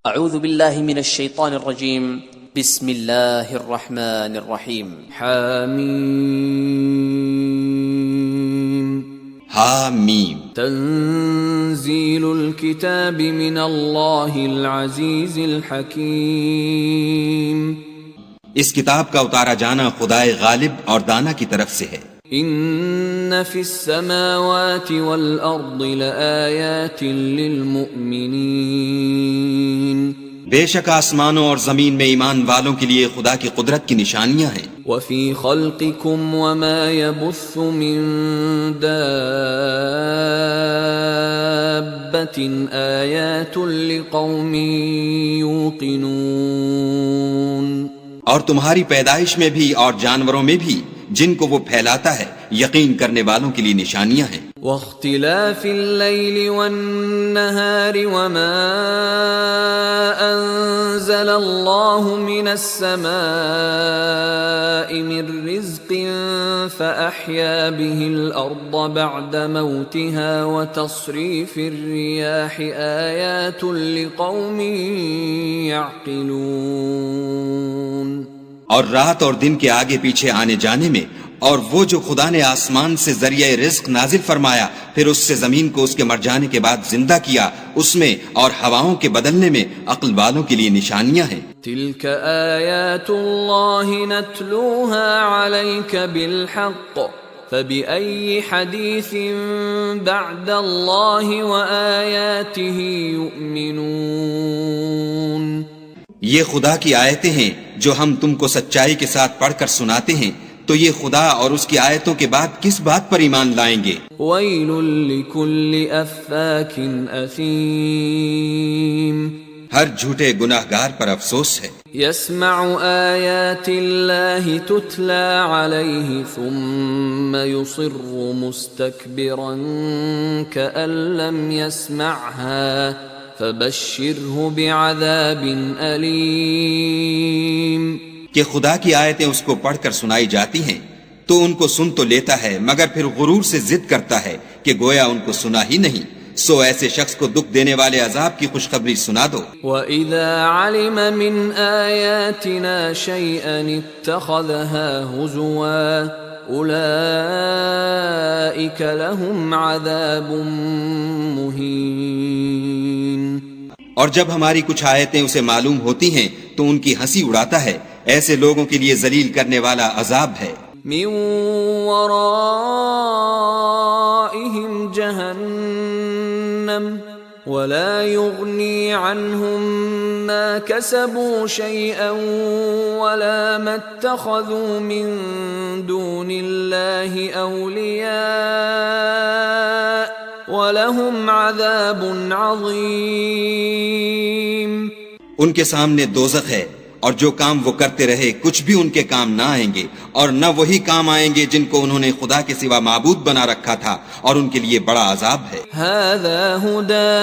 اعوذ باللہ من الشیطان الرجیم بسم اللہ الرحمن الرحیم حامیم حامیم تنزیل الکتاب من اللہ العزیز الحکیم اس کتاب کا اتارا جانا خدائے غالب اور دانا کی طرف سے ہے۔ ان فی السماوات والارض لآیات للمؤمنین بے شک آسمانوں اور زمین میں ایمان والوں کے لیے خدا کی قدرت کی نشانیاں ہیں۔ وفی خلقکم وما يبث من دابة آیات لقوم یوقنون اور تمہاری پیدائش میں بھی اور جانوروں میں بھی جن کو وہ پھیلاتا ہے یقین کرنے والوں کے لیے نشانیاں ہیں۔ واختلاف اللیل والنہار وما انزل اللہ من السماء من رزق فأحیا به الارض بعد موتها وتصریف الریاح آیات لقوم یعقلون اور رات اور دن کے آگے پیچھے آنے جانے میں، اور وہ جو خدا نے آسمان سے ذریعہ رزق نازل فرمایا پھر اس سے زمین کو اس کے مر جانے کے بعد زندہ کیا، اس میں اور ہواؤں کے بدلنے میں عقل والوں کے لیے نشانیاں ہیں۔ تلك آیات اللہ نتلوها علیک بالحق فبأي حدیث بعد اللہ وآیاته یؤمنون یہ خدا کی آیتیں ہیں جو ہم تم کو سچائی کے ساتھ پڑھ کر سناتے ہیں، تو یہ خدا اور اس کی آیتوں کے بعد کس بات پر ایمان لائیں گے؟ ویل لکل افاک اثیم ہر جھوٹے گناہگار پر افسوس ہے۔ یسمع آیات اللہ تتلی علیہ ثم یصر مستکبرا کأن لم یسمعها فبشرہ بعذاب علیم کہ خدا کی آیتیں اس کو پڑھ کر سنائی جاتی ہیں تو ان کو سن تو لیتا ہے مگر پھر غرور سے ضد کرتا ہے کہ گویا ان کو سنا ہی نہیں، سو ایسے شخص کو دکھ دینے والے عذاب کی خوشخبری سنا دو۔ وَإِذَا عَلِمَ مِنْ آيَاتِنَا شَيْئًا اتَّخَذَهَا هُزُوًا أُولَئِكَ لَهُمْ عَذَابٌ مُهِينٌ اور جب ہماری کچھ آیتیں اسے معلوم ہوتی ہیں تو ان کی ہنسی اڑاتا ہے، ایسے لوگوں کے لیے ذلیل کرنے والا عذاب ہے۔ من ورائهم جہنم ولا يغني عنهم ما كسبوا شيئا ولا ما اتخذوا من دون الله أولياء وَلَهُمْ عَذَابٌ عَظِيمٌ ان کے سامنے دوزخ ہے، اور جو کام وہ کرتے رہے کچھ بھی ان کے کام نہ آئیں گے، اور نہ وہی کام آئیں گے جن کو انہوں نے خدا کے سوا معبود بنا رکھا تھا، اور ان کے لیے بڑا عذاب ہے۔ هَذَا هُدًى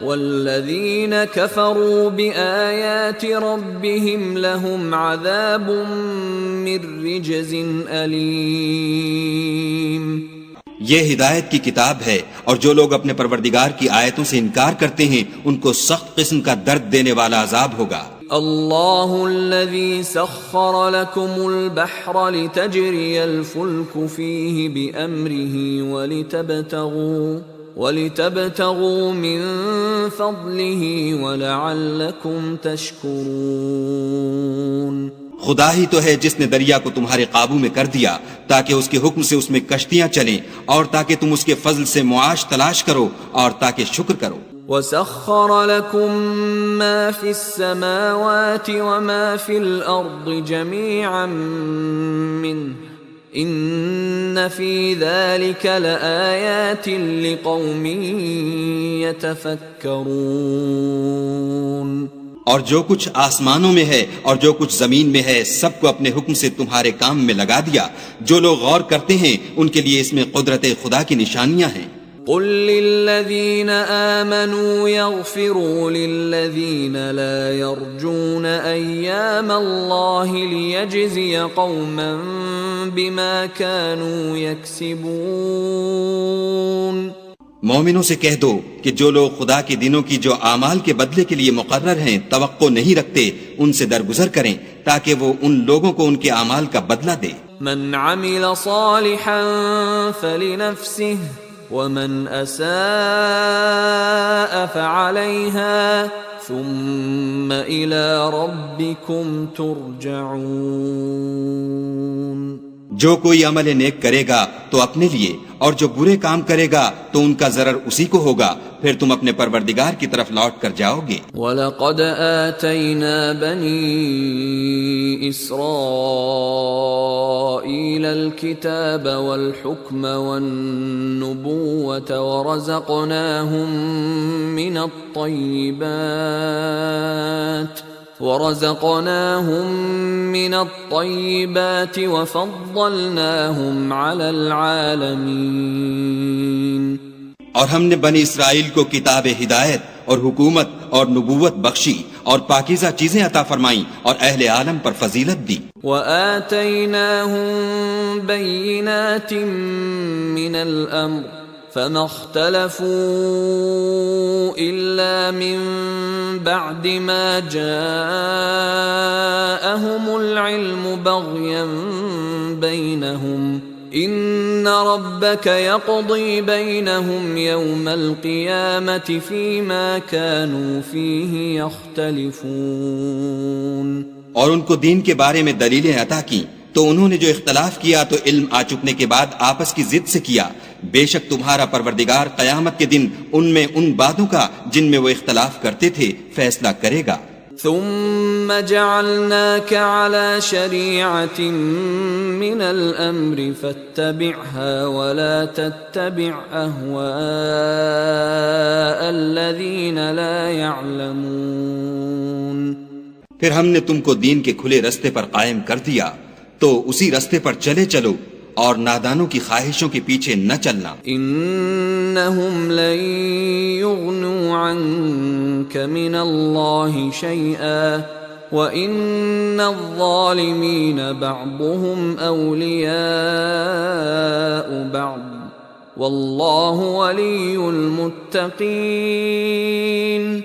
وَالَّذِينَ كَفَرُوا بِآيَاتِ رَبِّهِمْ لَهُمْ عَذَابٌ مِّن رِّجْزٍ أَلِيمٌ یہ ہدایت کی کتاب ہے، اور جو لوگ اپنے پروردگار کی آیتوں سے انکار کرتے ہیں ان کو سخت قسم کا درد دینے والا عذاب ہوگا۔ اللہ الذي سخر لكم البحر لتجري الفلك فيه بأمره ولتبتغوا من فضله ولعلكم تشكرون خدا ہی تو ہے جس نے دریا کو تمہارے قابو میں کر دیا تاکہ اس کے حکم سے اس میں کشتیاں چلیں، اور تاکہ تم اس کے فضل سے معاش تلاش کرو اور تاکہ شکر کرو۔ وَسَخَّرَ لَكُم مَّا فِي السَّمَاوَاتِ وَمَا فِي الْأَرْضِ جَمِيعًا مِّنْهُ إِنَّ فِي ذَلِكَ لَآيَاتٍ لِقَوْمٍ يَتَفَكَّرُونَ اور جو کچھ آسمانوں میں ہے اور جو کچھ زمین میں ہے سب کو اپنے حکم سے تمہارے کام میں لگا دیا، جو لوگ غور کرتے ہیں ان کے لیے اس میں قدرت خدا کی نشانیاں ہیں۔ قل للذین آمنوا یغفروا للذین لا یرجون ایام اللہ لیجزی قوما بما كانوا یکسبون مومنوں سے کہہ دو کہ جو لوگ خدا کے دنوں کی جو اعمال کے بدلے کے لیے مقرر ہیں توقع نہیں رکھتے ان سے درگزر کریں تاکہ وہ ان لوگوں کو ان کے اعمال کا بدلہ دے۔ من عمل صالحا فلنفسه ومن اساء فعليها ثم الى ربكم ترجعون۔ جو کوئی عمل نیک کرے گا تو اپنے لیے، اور جو برے کام کرے گا تو ان کا ضرر اسی کو ہوگا، پھر تم اپنے پروردگار کی طرف لوٹ کر جاؤ گے۔ وَلَقَدْ آتَيْنَا بَنِي إِسْرَائِيلَ الْكِتَابَ وَالْحُكْمَ وَالنُّبُوَّةَ ورزقناهم من الطيبات وفضلناهم على العالمين۔ اور ہم نے بنی اسرائیل کو کتاب ہدایت اور حکومت اور نبوت بخشی اور پاکیزہ چیزیں عطا فرمائیں اور اہل عالم پر فضیلت دی۔ وآتيناهم بينات من الأمر فما اختلفوا إلا من بعد ما جاءهم العلم بغيا بينهم إن ربك يقضي بينهم يوم القيامة فيما كانوا فيه يختلفون۔ اور ان کو دین کے بارے میں دلیلیں عطا کی تو انہوں نے جو اختلاف کیا تو علم آ چکنے کے بعد آپس کی ضد سے کیا، بے شک تمہارا پروردگار قیامت کے دن ان میں ان باتوں کا جن میں وہ اختلاف کرتے تھے فیصلہ کرے گا۔ ثم جعلناك على شريعة من الأمر فاتبعها ولا تتبع أهواء الذين لا يعلمون۔ پھر ہم نے تم کو دین کے کھلے رستے پر قائم کر دیا تو اسی رستے پر چلے چلو اور نادانوں کی خواہشوں کے پیچھے نہ چلنا۔ انہم لن یغنوا عنک من اللہ شیئا وان الظالمین بعضهم اولیاء بعض واللہ ولی المتقین۔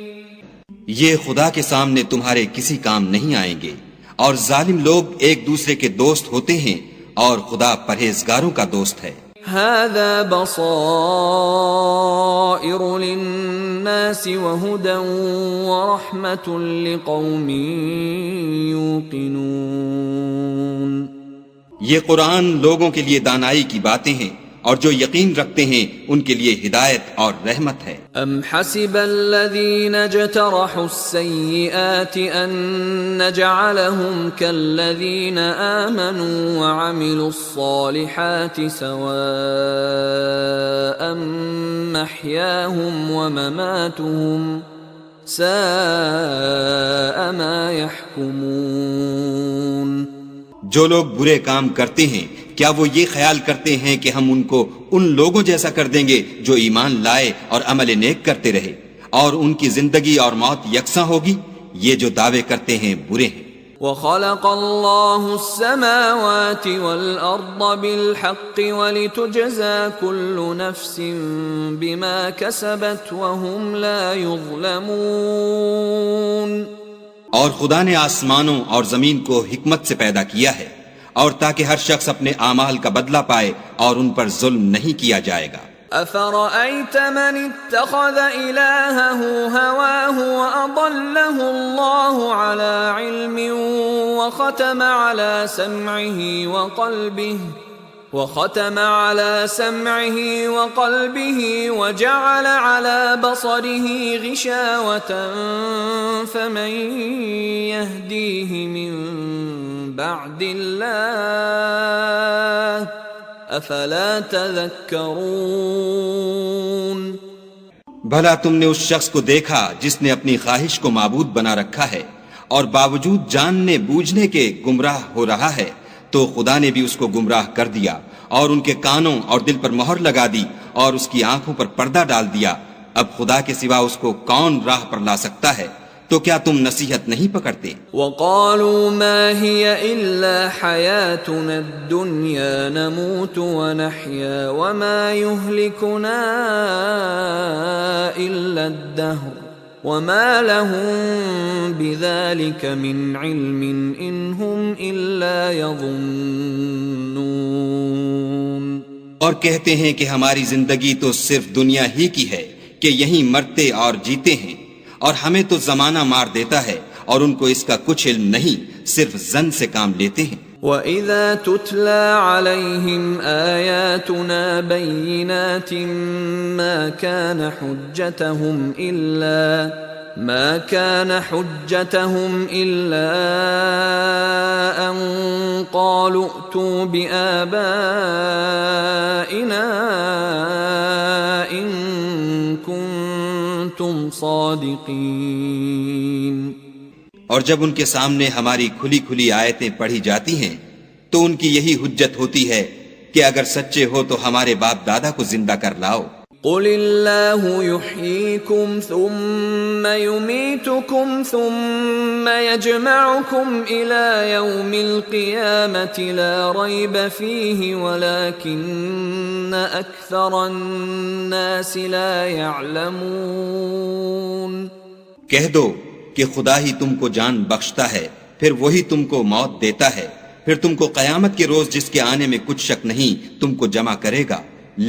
یہ خدا کے سامنے تمہارے کسی کام نہیں آئیں گے، اور ظالم لوگ ایک دوسرے کے دوست ہوتے ہیں اور خدا پرہیزگاروں کا دوست ہے۔ هذا بصائر للناس وهدى ورحمة لقوم يوقنون۔ یہ قرآن لوگوں کے لیے دانائی کی باتیں ہیں اور جو یقین رکھتے ہیں ان کے لیے ہدایت اور رحمت ہے۔ ام حسب الذین اجترحوا السیئات ان نجعلهم كالذین آمنوا وعملوا الصالحات سواء محیاهم ومماتهم ساء ما يحکمون۔ جو لوگ برے کام کرتے ہیں کیا وہ یہ خیال کرتے ہیں کہ ہم ان کو ان لوگوں جیسا کر دیں گے جو ایمان لائے اور عمل نیک کرتے رہے اور ان کی زندگی اور موت یکساں ہوگی؟ یہ جو دعوے کرتے ہیں برے ہیں۔ وَخَلَقَ اللَّهُ السَّمَاوَاتِ وَالْأَرْضَ بِالْحَقِّ وَلِتُجْزَى كُلُّ نَفْسٍ بِمَا كَسَبَتْ وَهُمْ لَا يُظْلَمُونَ۔ اور خدا نے آسمانوں اور زمین کو حکمت سے پیدا کیا ہے اور تاکہ ہر شخص اپنے اعمال کا بدلہ پائے اور ان پر ظلم نہیں کیا جائے گا۔ أَفَرَأَيْتَ مَنِ اتَّخَذَ إِلَٰهَهُ هَوَاهُ وَأَضَلَّهُ اللَّهُ عَلَىٰ عِلْمٍ وَخَتَمَ عَلَىٰ سَمْعِهِ وَقَلْبِهِ وَجَعَلَ عَلَىٰ بَصَرِهِ غِشَاوَةً فَمَن يَهْدِيهِ مِن بَعْدِ اللَّهِ افلا تذکرون۔ بھلا تم نے اس شخص کو دیکھا جس نے اپنی خواہش کو معبود بنا رکھا ہے اور باوجود جاننے بوجھنے کے گمراہ ہو رہا ہے، تو خدا نے بھی اس کو گمراہ کر دیا اور ان کے کانوں اور دل پر مہر لگا دی اور اس کی آنکھوں پر پردہ ڈال دیا۔ اب خدا کے سوا اس کو کون راہ پر لا سکتا ہے؟ تو کیا تم نصیحت نہیں پکڑتے؟ وقالوا ما هي إلا حياتنا الدنيا نموت ونحيا وما يهلكنا إلا الدهر وما لهم بذلك من علم إن هم إلا يظنون. اور کہتے ہیں کہ ہماری زندگی تو صرف دنیا ہی کی ہے کہ یہیں مرتے اور جیتے ہیں، اور ہمیں تو زمانہ مار دیتا ہے، اور ان کو اس کا کچھ علم نہیں، صرف ظن سے کام لیتے ہیں. وَإِذَا تُتْلَى عَلَيْهِمْ آيَاتُنَا بَيِّنَاتٍ مَا كَانَ حُجَّتَهُمْ إِلَّا أَن قَالُوا ائْتُوا بِآبَائِنَا إِن كُنتُمْ صَادِقِينَ. اور جب ان کے سامنے ہماری کھلی کھلی آیتیں پڑھی جاتی ہیں تو ان کی یہی حجت ہوتی ہے کہ اگر سچے ہو تو ہمارے باپ دادا کو زندہ کر لاؤ. قل اللہ یحییکم ثم یمیتکم ثم یجمعکم الی یوم القیامة لا ریب فیہ ولکن اکثر الناس لا یعلمون. کہہ دو کہ خدا ہی تم کو جان بخشتا ہے، پھر وہی تم کو موت دیتا ہے، پھر تم کو قیامت کے روز جس کے آنے میں کچھ شک نہیں تم کو جمع کرے گا،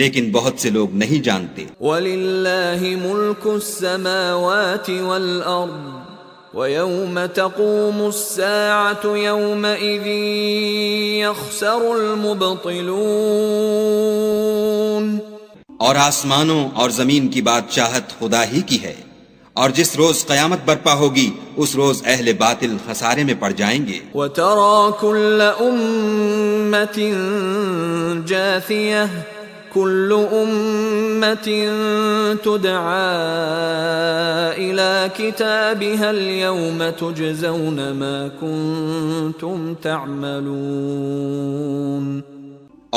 لیکن بہت سے لوگ نہیں جانتے. وَلِلَّهِ مُلْكُ السَّمَاوَاتِ وَالْأَرْضِ وَيَوْمَ تَقُومُ السَّاعَةُ يَوْمَئِذٍ يَخْسَرُ الْمُبْطِلُونَ. اور آسمانوں اور زمین کی بادشاہت خدا ہی کی ہے، اور جس روز قیامت برپا ہوگی اس روز اہل باطل خسارے میں پڑ جائیں گے. وَتَرَى كُلَّ أُمَّةٍ جَاثِيَةً كُلُّ أُمَّةٍ تُدْعَى إِلَى كِتَابِهَا الْيَوْمَ تُجْزَوْنَ مَا كُنتُمْ تَعْمَلُونَ.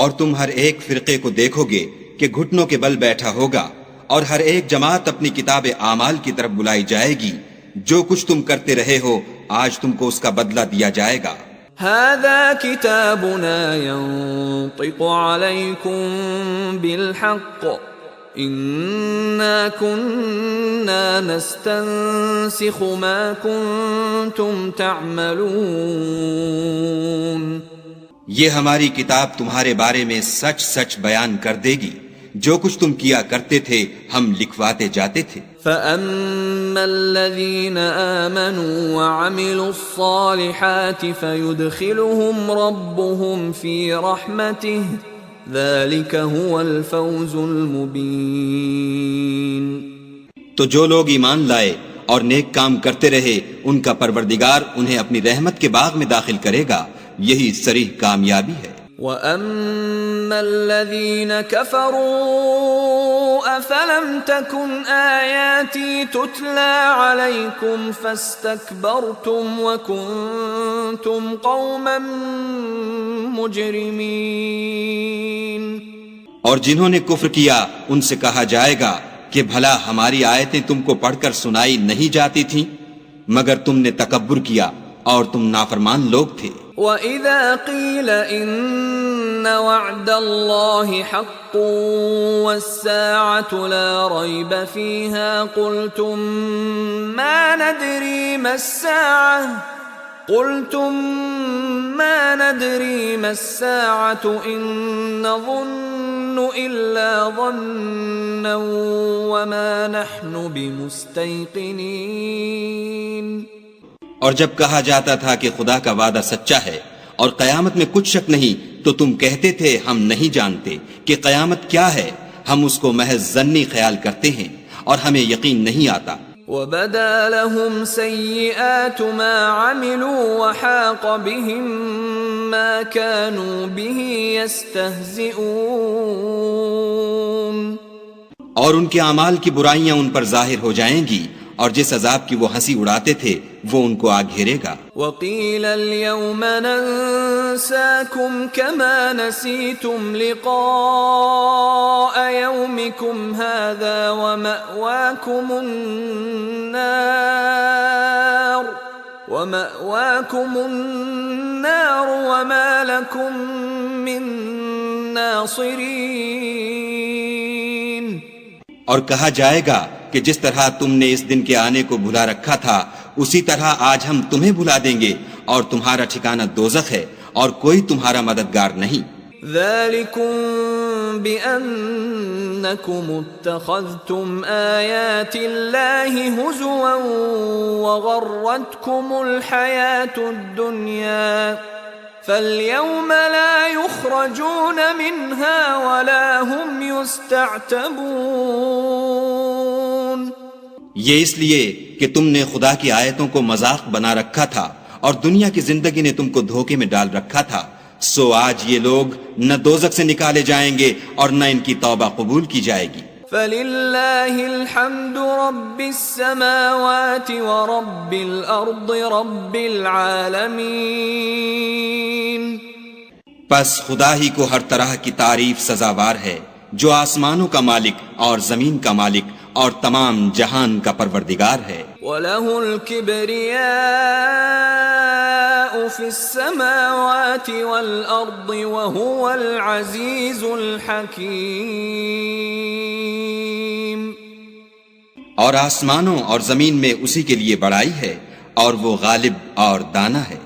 اور تم ہر ایک فرقے کو دیکھو گے کہ گھٹنوں کے بل بیٹھا ہوگا، اور ہر ایک جماعت اپنی کتاب اعمال کی طرف بلائی جائے گی، جو کچھ تم کرتے رہے ہو آج تم کو اس کا بدلہ دیا جائے گا. هذا كتابنا ينطق عليكم بالحق إنا كنا نستنسخ ما كنتم تعملون. یہ ہماری کتاب تمہارے بارے میں سچ سچ بیان کر دے گی، جو کچھ تم کیا کرتے تھے ہم لکھواتے جاتے تھے. فَأَمَّا الَّذِينَ آمَنُوا وَعَمِلُوا الصَّالِحَاتِ فَيُدْخِلُهُمْ رَبُّهُمْ فِي رَحْمَتِهِ ذَلِكَ هُوَ الْفَوْزُ الْمُبِينُ. تو جو لوگ ایمان لائے اور نیک کام کرتے رہے ان کا پروردگار انہیں اپنی رحمت کے باغ میں داخل کرے گا، یہی صریح کامیابی ہے. وَأَمَّا الَّذِينَ كَفَرُوا أَفَلَمْ تَكُنْ آيَاتِي تُتْلَى عَلَيْكُمْ فَاسْتَكْبَرْتُمْ وَكُنْتُمْ قَوْمًا مُجْرِمِينَ. اور جنہوں نے کفر کیا ان سے کہا جائے گا کہ بھلا ہماری آیتیں تم کو پڑھ کر سنائی نہیں جاتی تھیں، مگر تم نے تکبر کیا اور تم نافرمان لوگ تھے. وَإِذَا قِيلَ إِنَّ وَعْدَ اللَّهِ حَقٌّ وَالسَّاعَةُ لَا رَيْبَ فِيهَا قُلْتُمْ مَا نَدْرِي مَا السَّاعَةُ إِن نَّظُنُّ إِلَّا ظَنًّا وَمَا نَحْنُ بِمُسْتَيْقِنِينَ. اور جب کہا جاتا تھا کہ خدا کا وعدہ سچا ہے اور قیامت میں کچھ شک نہیں تو تم کہتے تھے ہم نہیں جانتے کہ قیامت کیا ہے، ہم اس کو محض ظنی خیال کرتے ہیں اور ہمیں یقین نہیں آتا. وَبَدَا لَهُمْ سَيِّئَاتُ مَا عَمِلُوا وَحَاقَ بِهِمْ مَا كَانُوا بِهِ يَسْتَهْزِئُونَ. اور ان کے اعمال کی برائیاں ان پر ظاہر ہو جائیں گی اور جس عذاب کی وہ ہنسی اڑاتے تھے وہ ان کو آ گھیرے گا۔ وقیل اليوم ننساكم كما نسيتم لقاء يومكم هذا ومأواكم النار وما لكم من ناصرین۔ اور کہا جائے گا کہ جس طرح تم نے اس دن کے آنے کو بھلا رکھا تھا اسی طرح آج ہم تمہیں بھلا دیں گے، اور تمہارا ٹھکانہ دوزخ ہے اور کوئی تمہارا مددگار نہیں۔ ذالکم بأنکم اتخذتم آیات اللہ ہزوا وغرتکم الحیاة الدنیا فاليوم لا يخرجون منها ولا هم يستعتبون۔ یہ اس لیے کہ تم نے خدا کی آیتوں کو مذاق بنا رکھا تھا اور دنیا کی زندگی نے تم کو دھوکے میں ڈال رکھا تھا، سو آج یہ لوگ نہ دوزخ سے نکالے جائیں گے اور نہ ان کی توبہ قبول کی جائے گی۔ فَلِلَّهِ الْحَمْدُ رَبِّ السَّمَاوَاتِ وَرَبِّ الْأَرْضِ رَبِّ الْعَالَمِينَ۔ پس خدا ہی کو ہر طرح کی تعریف سزاوار ہے جو آسمانوں کا مالک اور زمین کا مالک اور تمام جہان کا پروردگار ہے۔ وَلَهُ الْكِبْرِيَاءُ فِي السَّمَاوَاتِ وَالْأَرْضِ وَهُوَ الْعَزِيزُ الْحَكِيمُ۔ اور آسمانوں اور زمین میں اسی کے لیے بڑائی ہے اور وہ غالب اور دانا ہے۔